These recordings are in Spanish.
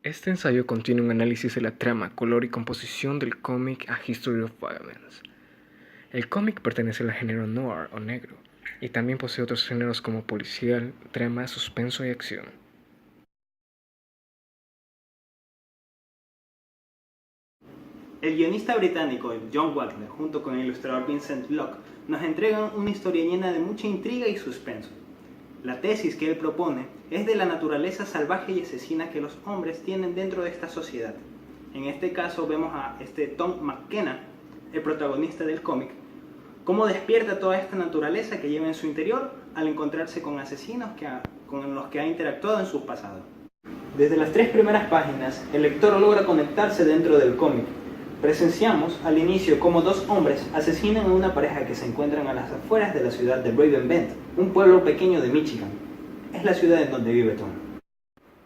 Este ensayo contiene un análisis de la trama, color y composición del cómic A History of Violence. El cómic pertenece al género noir o negro, y también posee otros géneros como policial, drama, suspenso y acción. El guionista británico John Wagner, junto con el ilustrador Vincent Locke, nos entregan una historia llena de mucha intriga y suspenso. La tesis que él propone es de la naturaleza salvaje y asesina que los hombres tienen dentro de esta sociedad. En este caso vemos a Tom McKenna, el protagonista del cómic, cómo despierta toda esta naturaleza que lleva en su interior al encontrarse con asesinos con los que ha interactuado en su pasado. Desde las 3 primeras páginas, el lector logra conectarse dentro del cómic. Presenciamos al inicio cómo 2 hombres asesinan a una pareja que se encuentran a las afueras de la ciudad de Raven Bend, un pueblo pequeño de Michigan. Es la ciudad en donde vive Tom.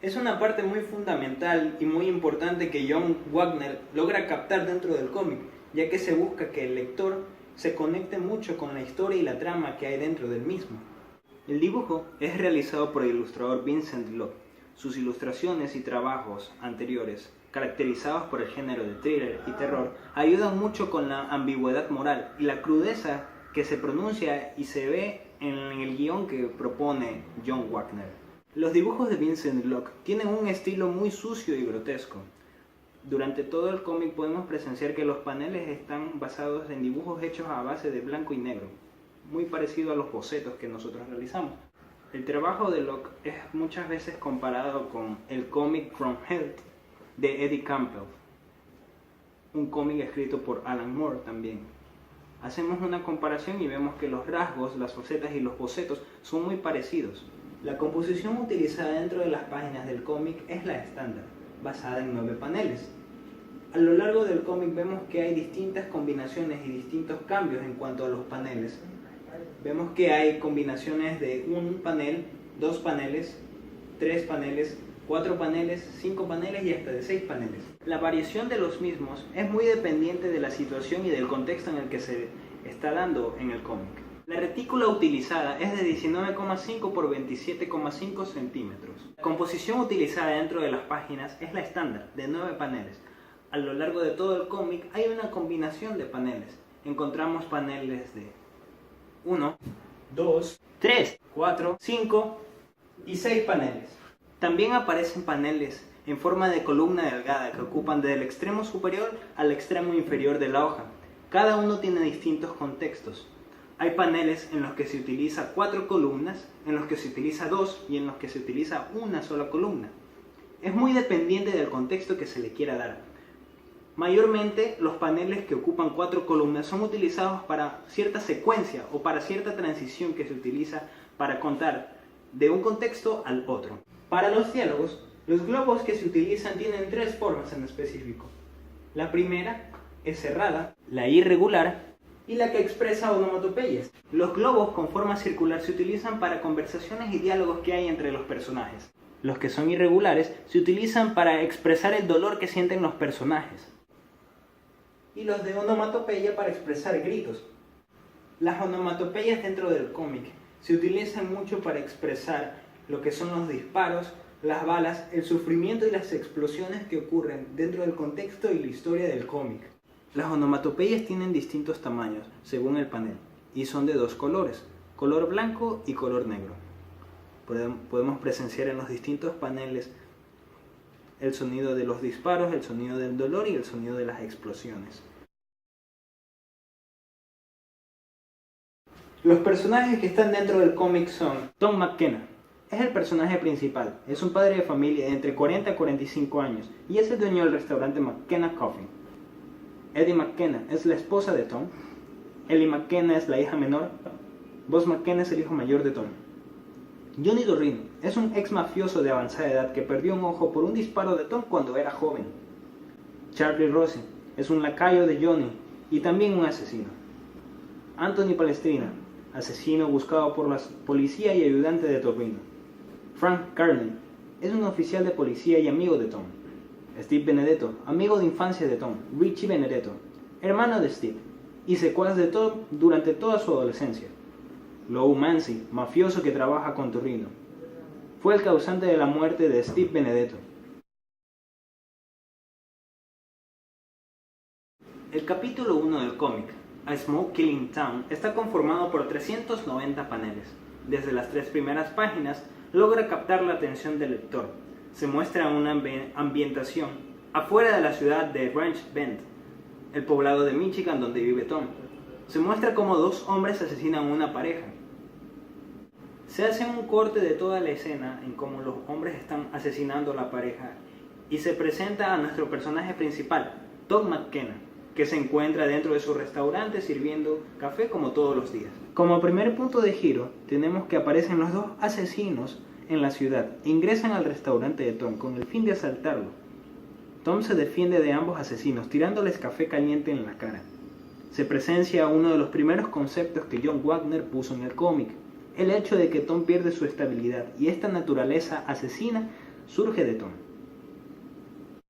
Es una parte muy fundamental y muy importante que John Wagner logra captar dentro del cómic, ya que se busca que el lector se conecte mucho con la historia y la trama que hay dentro del mismo. El dibujo es realizado por el ilustrador Vincent Locke. Sus ilustraciones y trabajos anteriores, caracterizados por el género de thriller y terror, ayudan mucho con la ambigüedad moral y la crudeza que se pronuncia y se ve en el guión que propone John Wagner. Los dibujos de Vincent Locke tienen un estilo muy sucio y grotesco. Durante todo el cómic podemos presenciar que los paneles están basados en dibujos hechos a base de blanco y negro, muy parecido a los bocetos que nosotros realizamos. El trabajo de Locke es muchas veces comparado con el cómic From Hell de Eddie Campbell, un cómic escrito por Alan Moore también. Hacemos una comparación y vemos que los rasgos, las facetas y los bocetos son muy parecidos. La composición utilizada dentro de las páginas del cómic es la estándar, basada en 9 paneles. A lo largo del cómic vemos que hay distintas combinaciones y distintos cambios en cuanto a los paneles. Vemos que hay combinaciones de un panel, 2 paneles, 3 paneles, 4 paneles, 5 paneles y hasta de 6 paneles. La variación de los mismos es muy dependiente de la situación y del contexto en el que se está dando en el cómic. La retícula utilizada es de 19,5 por 27,5 centímetros. La composición utilizada dentro de las páginas es la estándar, de 9 paneles. A lo largo de todo el cómic hay una combinación de paneles. Encontramos paneles de 1, 2, 3, 4, 5 y 6 paneles. También aparecen paneles en forma de columna delgada que ocupan desde el extremo superior al extremo inferior de la hoja. Cada uno tiene distintos contextos. Hay paneles en los que se utiliza 4 columnas, en los que se utiliza 2 y en los que se utiliza una sola columna. Es muy dependiente del contexto que se le quiera dar. Mayormente los paneles que ocupan 4 columnas son utilizados para cierta secuencia o para cierta transición que se utiliza para contar de un contexto al otro. Para los diálogos, los globos que se utilizan tienen 3 formas en específico. La primera es cerrada, la irregular y la que expresa onomatopeyas. Los globos con forma circular se utilizan para conversaciones y diálogos que hay entre los personajes. Los que son irregulares se utilizan para expresar el dolor que sienten los personajes. Y los de onomatopeya para expresar gritos. Las onomatopeyas dentro del cómic se utilizan mucho para expresar lo que son los disparos, las balas, el sufrimiento y las explosiones que ocurren dentro del contexto y la historia del cómic. Las onomatopeyas tienen distintos tamaños según el panel y son de 2 colores, color blanco y color negro. Podemos presenciar en los distintos paneles el sonido de los disparos, el sonido del dolor y el sonido de las explosiones. Los personajes que están dentro del cómic son Tom McKenna. Es el personaje principal, es un padre de familia de entre 40 a 45 años y es el dueño del restaurante McKenna Coffee. Eddie McKenna es la esposa de Tom, Ellie McKenna es la hija menor, Buzz McKenna es el hijo mayor de Tom. Johnny Dorrino es un ex mafioso de avanzada edad que perdió un ojo por un disparo de Tom cuando era joven. Charlie Rossi es un lacayo de Johnny y también un asesino. Anthony Palestrina, asesino buscado por la policía y ayudante de Dorrino. Frank Carney es un oficial de policía y amigo de Tom. Steve Benedetto, amigo de infancia de Tom. Richie Benedetto, hermano de Steve y secuaz de Tom durante toda su adolescencia. Lou Mansi, mafioso que trabaja con Dorrino, fue el causante de la muerte de Steve Benedetto. El capítulo 1 del cómic, A Smoke Killing Town, está conformado por 390 paneles. Desde las 3 primeras páginas logra captar la atención del lector. Se muestra una ambientación afuera de la ciudad de Ranch Bend, el poblado de Michigan donde vive Tom. Se muestra cómo 2 hombres asesinan a una pareja. Se hace un corte de toda la escena en cómo los hombres están asesinando a la pareja y se presenta a nuestro personaje principal, Tom McKenna, que se encuentra dentro de su restaurante sirviendo café como todos los días. Como primer punto de giro, tenemos que aparecen los 2 asesinos en la ciudad e ingresan al restaurante de Tom con el fin de asaltarlo. Tom se defiende de ambos asesinos tirándoles café caliente en la cara. Se presencia uno de los primeros conceptos que John Wagner puso en el cómic, el hecho de que Tom pierde su estabilidad y esta naturaleza asesina surge de Tom.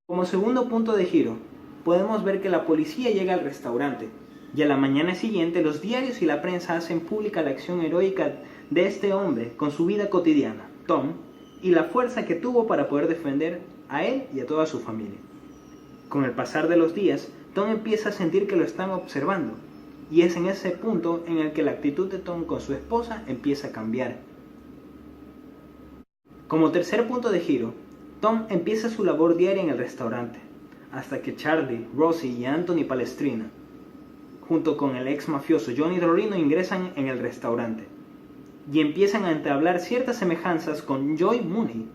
Como segundo punto de giro, podemos ver que la policía llega al restaurante y a la mañana siguiente los diarios y la prensa hacen pública la acción heroica de este hombre con su vida cotidiana, Tom, y la fuerza que tuvo para poder defender a él y a toda su familia. Con el pasar de los días, Tom empieza a sentir que lo están observando, y es en ese punto en el que la actitud de Tom con su esposa empieza a cambiar. Como tercer punto de giro, Tom empieza su labor diaria en el restaurante, hasta que Charlie, Rosie y Anthony Palestrina, junto con el ex mafioso Johnny Torrino, ingresan en el restaurante, y empiezan a entablar ciertas semejanzas con Joy Mooney,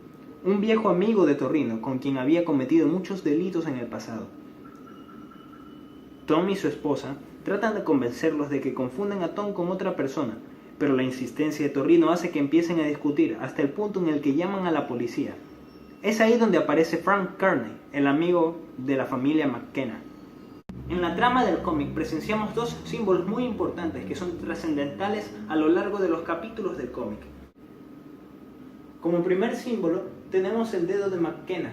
un viejo amigo de Torrino con quien había cometido muchos delitos en el pasado. Tom y su esposa tratan de convencerlos de que confunden a Tom con otra persona, pero la insistencia de Torrino hace que empiecen a discutir hasta el punto en el que llaman a la policía. Es ahí donde aparece Frank Kearney, el amigo de la familia McKenna. En la trama del cómic presenciamos 2 símbolos muy importantes que son trascendentales a lo largo de los capítulos del cómic. Como primer símbolo tenemos el dedo de McKenna,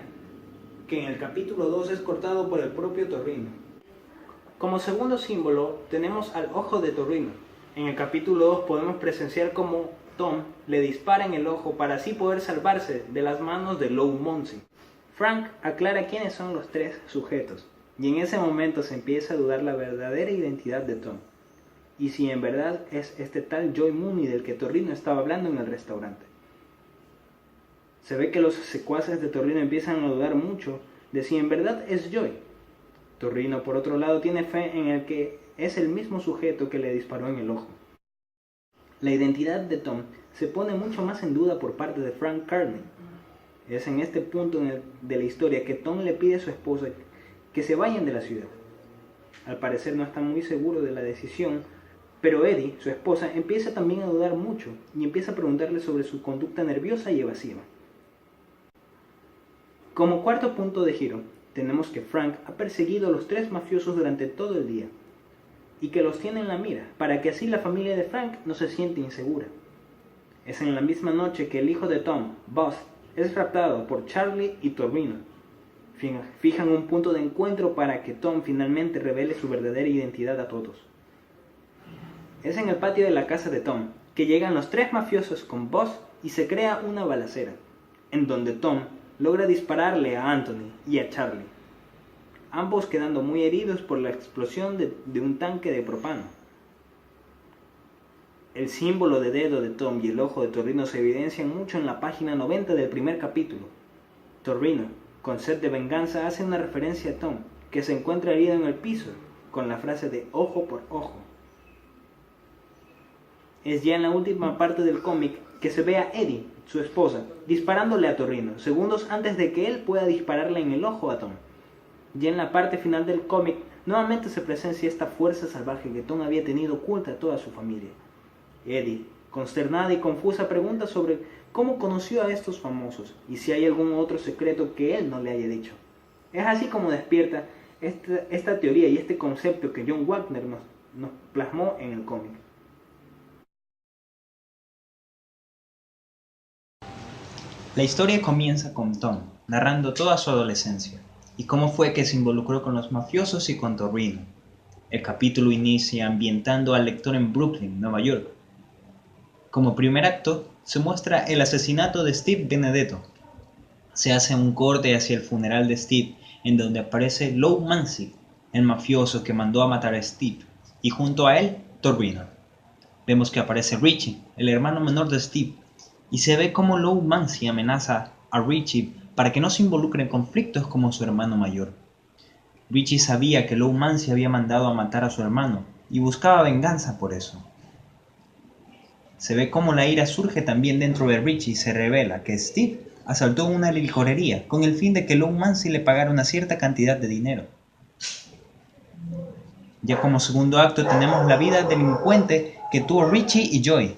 que en el capítulo 2 es cortado por el propio Torrino. Como segundo símbolo tenemos al ojo de Torrino. En el capítulo 2 podemos presenciar cómo Tom le dispara en el ojo para así poder salvarse de las manos de Lou Monsey. Frank aclara quiénes son los 3 sujetos, y en ese momento se empieza a dudar la verdadera identidad de Tom, y si en verdad es este tal Joy Mooney del que Torrino estaba hablando en el restaurante. Se ve que los secuaces de Torrino empiezan a dudar mucho de si en verdad es Joy. Torrino, por otro lado, tiene fe en el que es el mismo sujeto que le disparó en el ojo. La identidad de Tom se pone mucho más en duda por parte de Frank Kearney. Es en este punto de la historia que Tom le pide a su esposa que se vayan de la ciudad. Al parecer no está muy seguro de la decisión, pero Eddie, su esposa, empieza también a dudar mucho y empieza a preguntarle sobre su conducta nerviosa y evasiva. Como cuarto punto de giro, tenemos que Frank ha perseguido a los 3 mafiosos durante todo el día y que los tiene en la mira, para que así la familia de Frank no se siente insegura. Es en la misma noche que el hijo de Tom, Buzz, es raptado por Charlie y Torrino. Fijan un punto de encuentro para que Tom finalmente revele su verdadera identidad a todos. Es en el patio de la casa de Tom que llegan los 3 mafiosos con Buzz y se crea una balacera, en donde Tom logra dispararle a Anthony y a Charlie, ambos quedando muy heridos por la explosión de un tanque de propano. El símbolo de dedo de Tom y el ojo de Torrino se evidencian mucho en la página 90 del primer capítulo. Torrino, con sed de venganza, hace una referencia a Tom, que se encuentra herido en el piso, con la frase de ojo por ojo. Es ya en la última parte del cómic que se ve a Eddie, su esposa, disparándole a Torrino, segundos antes de que él pueda dispararle en el ojo a Tom. Ya en la parte final del cómic, nuevamente se presencia esta fuerza salvaje que Tom había tenido oculta a toda su familia. Eddie, consternada y confusa, pregunta sobre cómo conoció a estos famosos y si hay algún otro secreto que él no le haya dicho. Es así como despierta esta teoría y este concepto que John Wagner nos plasmó en el cómic. La historia comienza con Tom, narrando toda su adolescencia, y cómo fue que se involucró con los mafiosos y con Torrino. El capítulo inicia ambientando al lector en Brooklyn, Nueva York. Como primer acto, se muestra el asesinato de Steve Benedetto. Se hace un corte hacia el funeral de Steve, en donde aparece Lou Monsey, el mafioso que mandó a matar a Steve, y junto a él, Torrino. Vemos que aparece Richie, el hermano menor de Steve, y se ve como Lou Mancy amenaza a Richie para que no se involucre en conflictos como su hermano mayor. Richie sabía que Lou Mancy había mandado a matar a su hermano y buscaba venganza por eso. Se ve cómo la ira surge también dentro de Richie y se revela que Steve asaltó una licorería con el fin de que Lou Mancy le pagara una cierta cantidad de dinero. Ya como segundo acto tenemos la vida delincuente que tuvo Richie y Joy.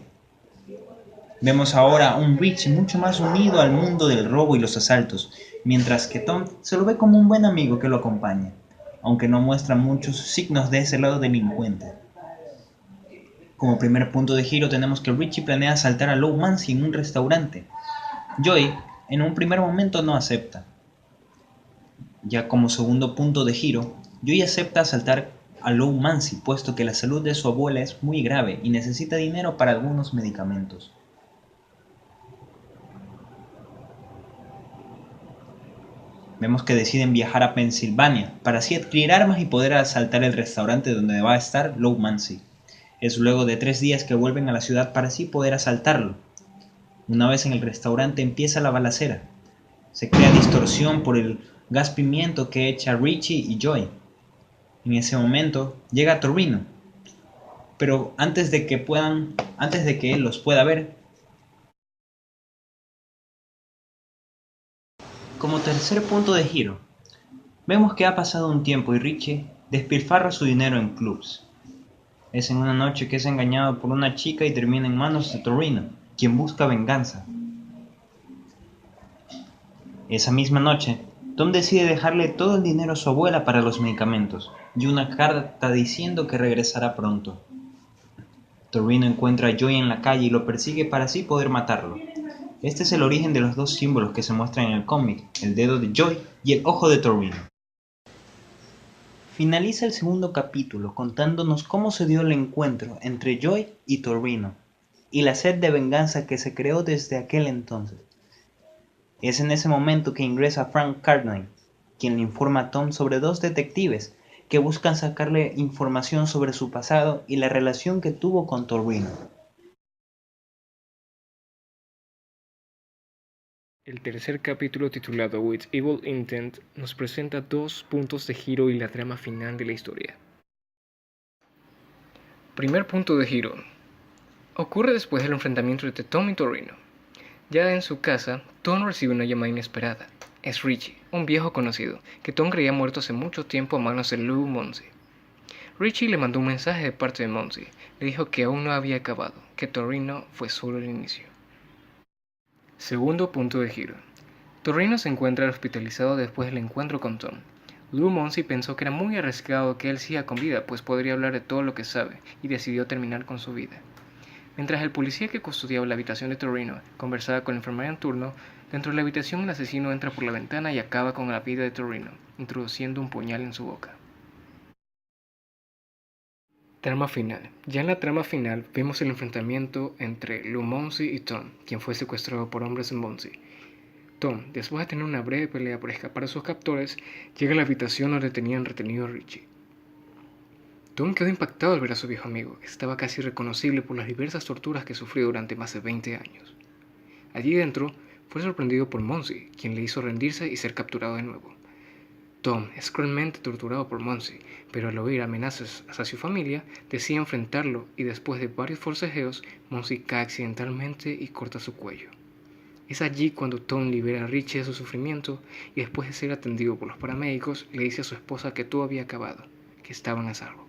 Vemos ahora un Richie mucho más unido al mundo del robo y los asaltos, mientras que Tom se lo ve como un buen amigo que lo acompaña, aunque no muestra muchos signos de ese lado delincuente. Como primer punto de giro tenemos que Richie planea asaltar a Lou Mancy en un restaurante. Joy, en un primer momento, no acepta. Ya como segundo punto de giro, Joy acepta asaltar a Lou Mancy, puesto que la salud de su abuela es muy grave y necesita dinero para algunos medicamentos. Vemos que deciden viajar a Pensilvania para así adquirir armas y poder asaltar el restaurante donde va a estar Lou Mancy. Es luego de 3 días que vuelven a la ciudad para así poder asaltarlo. Una vez en el restaurante empieza la balacera. Se crea distorsión por el gas pimiento que echa Richie y Joy. En ese momento llega Torrino, pero antes de que él los pueda ver. Como tercer punto de giro, vemos que ha pasado un tiempo y Richie despilfarra su dinero en clubs. Es en una noche que es engañado por una chica y termina en manos de Torrino, quien busca venganza. Esa misma noche, Tom decide dejarle todo el dinero a su abuela para los medicamentos y una carta diciendo que regresará pronto. Torrino encuentra a Joy en la calle y lo persigue para así poder matarlo. Este es el origen de los dos símbolos que se muestran en el cómic, el dedo de Joy y el ojo de Torrino. Finaliza el segundo capítulo contándonos cómo se dio el encuentro entre Joy y Torrino y la sed de venganza que se creó desde aquel entonces. Es en ese momento que ingresa Frank Cartwright, quien le informa a Tom sobre 2 detectives que buscan sacarle información sobre su pasado y la relación que tuvo con Torrino. El tercer capítulo, titulado With Evil Intent, nos presenta 2 puntos de giro y la trama final de la historia. Primer punto de giro. Ocurre después del enfrentamiento entre Tom y Torrino. Ya en su casa, Tom recibe una llamada inesperada. Es Richie, un viejo conocido, que Tom creía muerto hace mucho tiempo a manos de Lou Mancy. Richie le mandó un mensaje de parte de Mancy. Le dijo que aún no había acabado, que Torrino fue solo el inicio. Segundo punto de giro. Torrino se encuentra hospitalizado después del encuentro con Tom. Lou Mancy pensó que era muy arriesgado que él siga con vida, pues podría hablar de todo lo que sabe, y decidió terminar con su vida. Mientras el policía que custodiaba la habitación de Torrino conversaba con la enfermera en turno, dentro de la habitación el asesino entra por la ventana y acaba con la vida de Torrino, introduciendo un puñal en su boca. Trama final. Ya en la trama final vemos el enfrentamiento entre Lou Mancy y Tom, quien fue secuestrado por hombres de Mancy. Tom, después de tener una breve pelea por escapar de sus captores, llega a la habitación donde tenían retenido a Richie. Tom quedó impactado al ver a su viejo amigo, que estaba casi irreconocible por las diversas torturas que sufrió durante más de 20 años. Allí dentro, fue sorprendido por Mancy, quien le hizo rendirse y ser capturado de nuevo. Tom es cruelmente torturado por Mancy, pero al oír amenazas hacia su familia, decide enfrentarlo y después de varios forcejeos, Mancy cae accidentalmente y corta su cuello. Es allí cuando Tom libera a Richie de su sufrimiento y después de ser atendido por los paramédicos, le dice a su esposa que todo había acabado, que estaban a salvo.